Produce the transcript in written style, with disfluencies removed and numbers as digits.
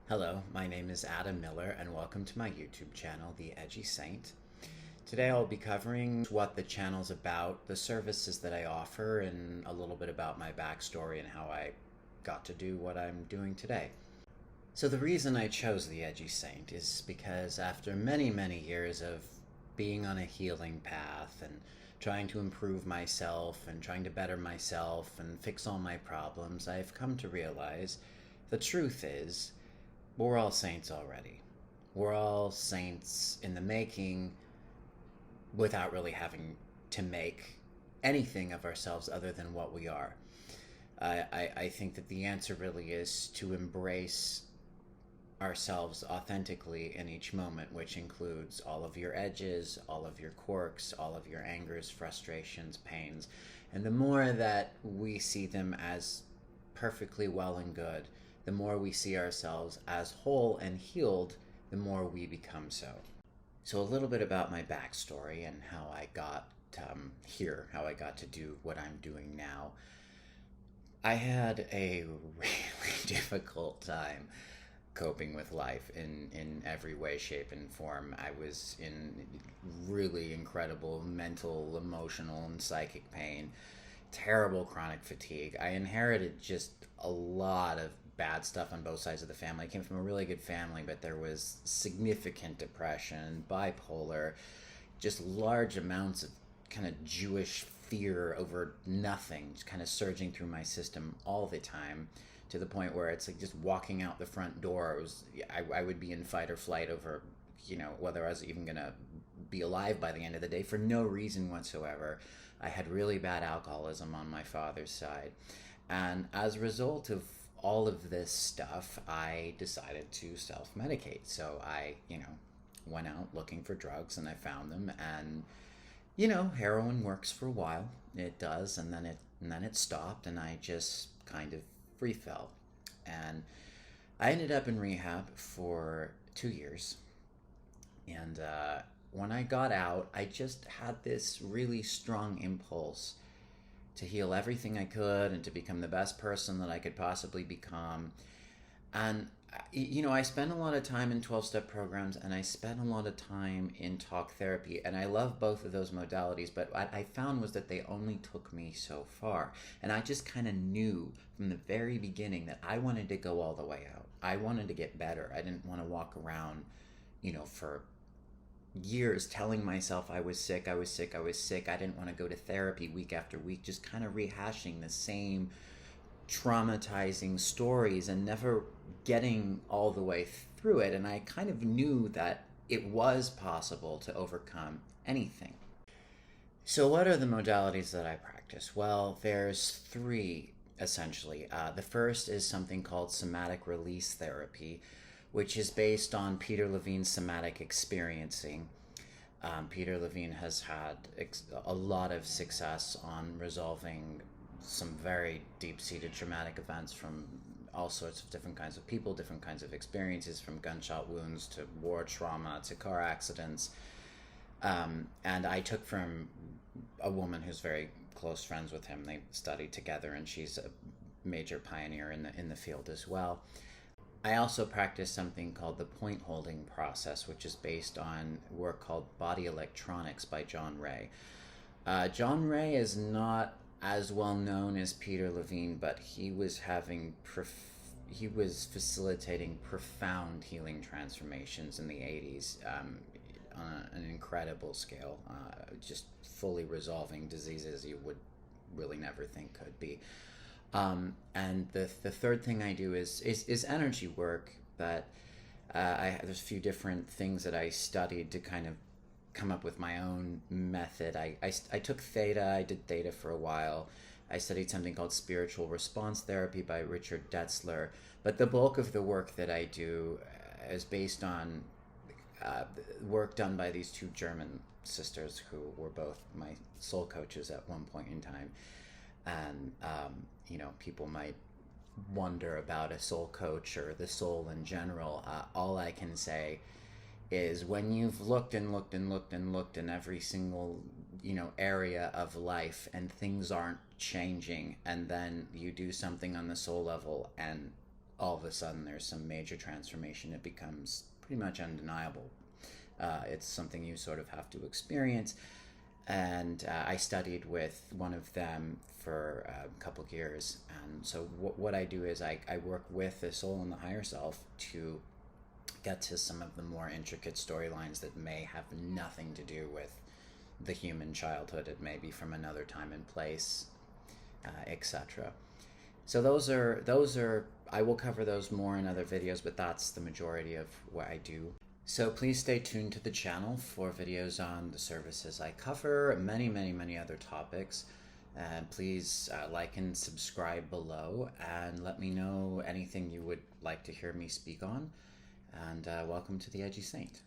Hello, my name is Adam Miller and welcome to my YouTube channel, The Edgy Saint. Today I'll be covering what the channel's about, the services that I offer, and a little bit about my backstory and how I got to do what I'm doing today. So the reason I chose The Edgy Saint is because after many, many years of being on a healing path and trying to improve myself and trying to better myself and fix all my problems, I've come to realize the truth is we're all saints already. We're all saints in the making without really having to make anything of ourselves other than what we are. I think that the answer really is to embrace ourselves authentically in each moment, which includes all of your edges, all of your quirks, all of your angers, frustrations, pains. And the more that we see them as perfectly well and good, the more we see ourselves as whole and healed, the more we become so. So a little bit about my backstory and how I got here, how I got to do what I'm doing now. I had a really difficult time coping with life in every way, shape, and form. I was in really incredible mental, emotional, and psychic pain, terrible chronic fatigue. I inherited just a lot of bad stuff on both sides of the family. I came from a really good family, but there was significant depression, bipolar, just large amounts of kind of Jewish fear over nothing, just kind of surging through my system all the time, to the point where it's like just walking out the front door, I would be in fight or flight over, whether I was even gonna be alive by the end of the day for no reason whatsoever. I had really bad alcoholism on my father's side, and as a result of all of this stuff, I decided to self-medicate. So I, went out looking for drugs and I found them, and heroin works for a while. It does, and then it stopped, and I just kind of free fell. And I ended up in rehab for 2 years. And when I got out, I just had this really strong impulse to heal everything I could and to become the best person that I could possibly become. And I spent a lot of time in 12-step programs, and I spent a lot of time in talk therapy, and I love both of those modalities, but what I found was that they only took me so far. And I just kind of knew from the very beginning that I wanted to go all the way out. I wanted to get better. I didn't want to walk around, for years telling myself I was sick, I was sick, I was sick. I didn't want to go to therapy week after week, just kind of rehashing the same traumatizing stories and never getting all the way through it. And I kind of knew that it was possible to overcome anything. So what are the modalities that I practice? Well, there's three essentially. The first is something called somatic release therapy, which is based on Peter Levine's somatic experiencing. Peter Levine has had a lot of success on resolving some very deep-seated traumatic events from all sorts of different kinds of people, different kinds of experiences, from gunshot wounds to war trauma to car accidents. And I took from a woman who's very close friends with him. They studied together, and she's a major pioneer in the field as well. I also practice something called the point holding process, which is based on work called Body Electronics by John Ray. John Ray is not as well known as Peter Levine, but he was facilitating profound healing transformations in the 80s on an incredible scale, just fully resolving diseases you would really never think could be. And the third thing I do is energy work, but there's a few different things that I studied to kind of come up with my own method. I took theta. I did theta for a while. I studied something called spiritual response therapy by Richard Detzler, but the bulk of the work that I do is based on work done by these two German sisters who were both my soul coaches at one point in time. And people might wonder about a soul coach or the soul in general. All I can say is, when you've looked and looked and looked and looked in every single area of life and things aren't changing, and then you do something on the soul level and all of a sudden there's some major transformation. It becomes pretty much undeniable. It's something you sort of have to experience. And I studied with one of them for a couple of years. And so what I do is I work with the soul and the higher self to get to some of the more intricate storylines that may have nothing to do with the human childhood. It may be from another time and place, etc. So those are I will cover those more in other videos, but that's the majority of what I do. So please stay tuned to the channel for videos on the services I cover, many other topics. And please like and subscribe below, and let me know anything you would like to hear me speak on. And welcome to the Edgy Saint.